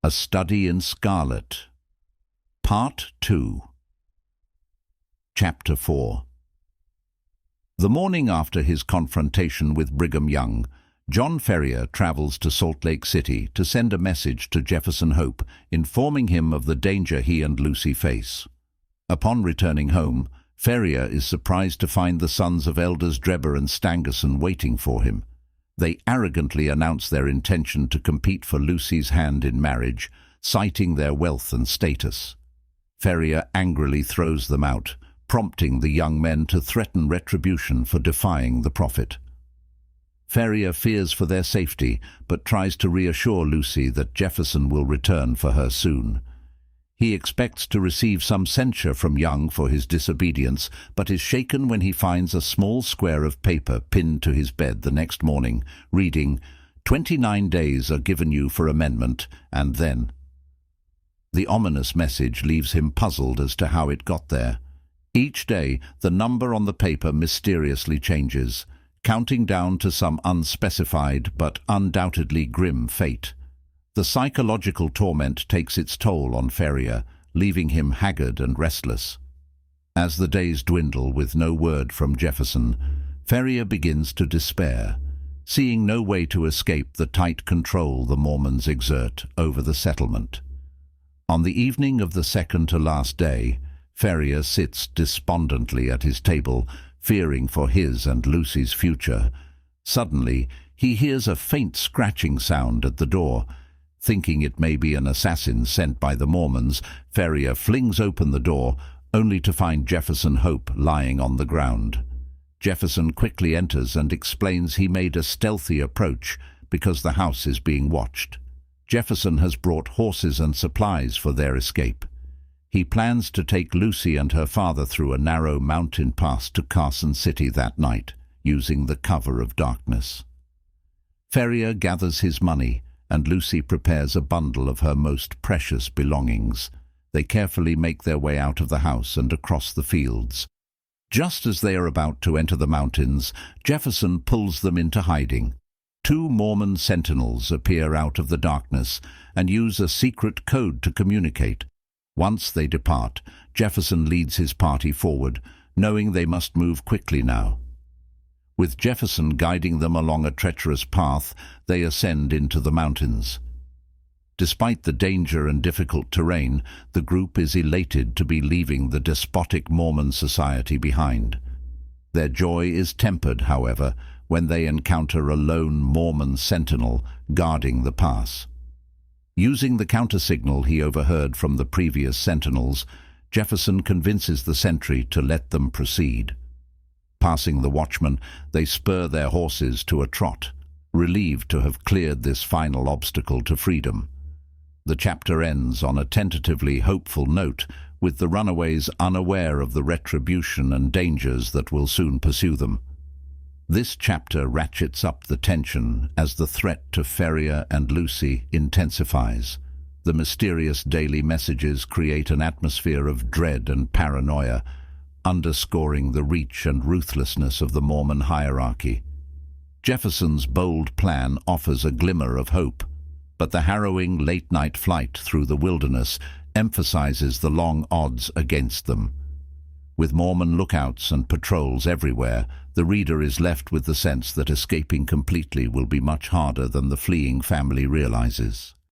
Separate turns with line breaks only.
A Study in Scarlet. Part 2. Chapter 4. The morning after his confrontation with Brigham Young, John Ferrier travels to Salt Lake City to send a message to Jefferson Hope, informing him of the danger he and Lucy face. Upon returning home, Ferrier is surprised to find the sons of Elders Drebber and Stangerson waiting for him. They arrogantly announce their intention to compete for Lucy's hand in marriage, citing their wealth and status. Ferrier angrily throws them out, prompting the young men to threaten retribution for defying the prophet. Ferrier fears for their safety, but tries to reassure Lucy that Jefferson will return for her soon. He expects to receive some censure from Young for his disobedience, but is shaken when he finds a small square of paper pinned to his bed the next morning, reading, "29 days are given you for amendment, and then." The ominous message leaves him puzzled as to how it got there. Each day, the number on the paper mysteriously changes, counting down to some unspecified but undoubtedly grim fate. The psychological torment takes its toll on Ferrier, leaving him haggard and restless. As the days dwindle with no word from Jefferson, Ferrier begins to despair, seeing no way to escape the tight control the Mormons exert over the settlement. On the evening of the second-to-last day, Ferrier sits despondently at his table, fearing for his and Lucy's future. Suddenly, he hears a faint scratching sound at the door. Thinking it may be an assassin sent by the Mormons, Ferrier flings open the door, only to find Jefferson Hope lying on the ground. Jefferson quickly enters and explains he made a stealthy approach because the house is being watched. Jefferson has brought horses and supplies for their escape. He plans to take Lucy and her father through a narrow mountain pass to Carson City that night, using the cover of darkness. Ferrier gathers his money, and Lucy prepares a bundle of her most precious belongings. They carefully make their way out of the house and across the fields. Just as they are about to enter the mountains, Jefferson pulls them into hiding. 2 Mormon sentinels appear out of the darkness and use a secret code to communicate. Once they depart, Jefferson leads his party forward, knowing they must move quickly now. With Jefferson guiding them along a treacherous path, they ascend into the mountains. Despite the danger and difficult terrain, the group is elated to be leaving the despotic Mormon society behind. Their joy is tempered, however, when they encounter a lone Mormon sentinel guarding the pass. Using the countersignal he overheard from the previous sentinels, Jefferson convinces the sentry to let them proceed. Passing the watchman, they spur their horses to a trot, relieved to have cleared this final obstacle to freedom. The chapter ends on a tentatively hopeful note, with the runaways unaware of the retribution and dangers that will soon pursue them. This chapter ratchets up the tension as the threat to Ferrier and Lucy intensifies. The mysterious daily messages create an atmosphere of dread and paranoia, underscoring the reach and ruthlessness of the Mormon hierarchy. Jefferson's bold plan offers a glimmer of hope, but the harrowing late-night flight through the wilderness emphasizes the long odds against them. With Mormon lookouts and patrols everywhere, the reader is left with the sense that escaping completely will be much harder than the fleeing family realizes.